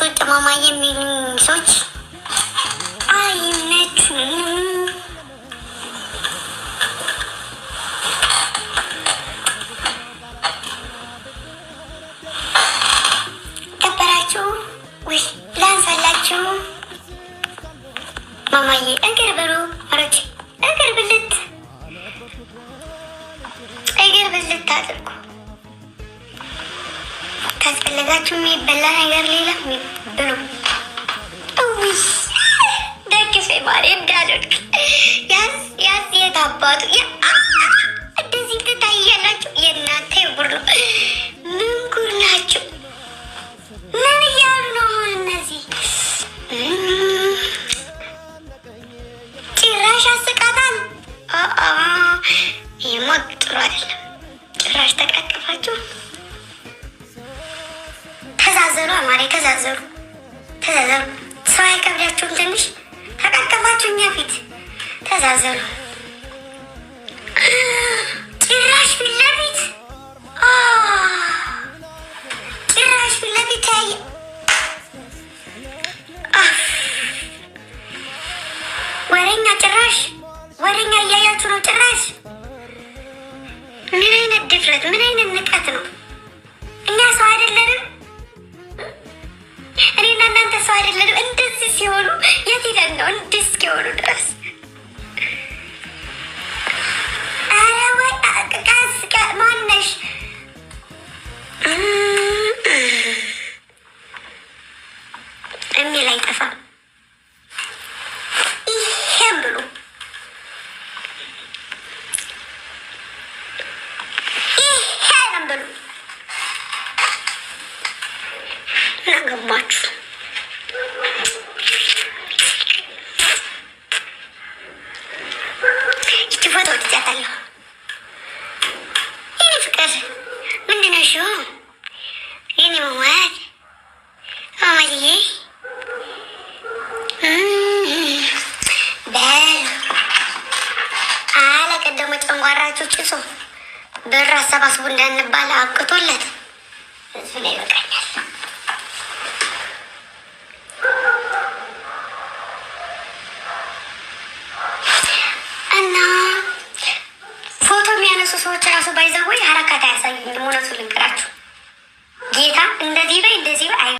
ውጭ ማማ የሚሉ ሰዎች አይመቹም። ከበራችሁ ወይ ላንሳላችሁ ማማዬ እግር ብሎ አረች እግር ብልት አድርጉ። ካስፈለጋችሁ የሚበላ ነገር ሌላ ብሉ። ደግፌ ማሪ እንዳደርግ ያዝ የታባቱ እንደዚህ ትታያላችሁ። የእናንተ ጉር ነው። ምን ጉር ናችሁ? ምን እያሉ ነው አሁን እነዚህ? ጭራሽ አስቃታል። ይህማ ጥሩ አይደለም። ጭራሽ ተቃቀፋችሁ። ተዛዘሩ አማሬ ተዛዘሩ። ሰው አይከብዳችሁም? ትንሽ ተቃቀፋችሁ እኛ ፊት ተዛዘሩ። ጭራሽ ፊት ለፊት ታየ። ወሬኛ ጭራሽ ወሬኛ እያያችሁ ነው። ጭራሽ ምን አይነት ድፍረት፣ ምን አይነት ንቀት ነው? እኛ ሰው አይደለንም? እኔና እናንተ ሰው አይደለንም? እንደዚህ ሲሆኑ የት ሄደን ነው? እንዲህ እስኪሆኑ ድረስ ኧረ ወይ ቀስ ማነሽ የሚል አይጠፋም። ይሄም ብሎ ይሄንም ብሎ እናገባችሁ። ይቺ ፎቶ ወድጃታለሁ። የኔ ፍቅር ምንድን ነው? እሺ የኔ መዋት ማማዬ አለቀደሞ ጨንጓራችሁ ጭሶ ብር አሰባስቡ እንዳንባል አብቅቶለት እሱ ላይ ይበቃኛል። እና ፎቶ የሚያነሱ ሰዎች ራሱ ባይዘው ወይ ሀረካት አያሳዩኝም። እውነቱን ልንገራችሁ ጌታ እንደዚህ በይ እንደዚህ በይ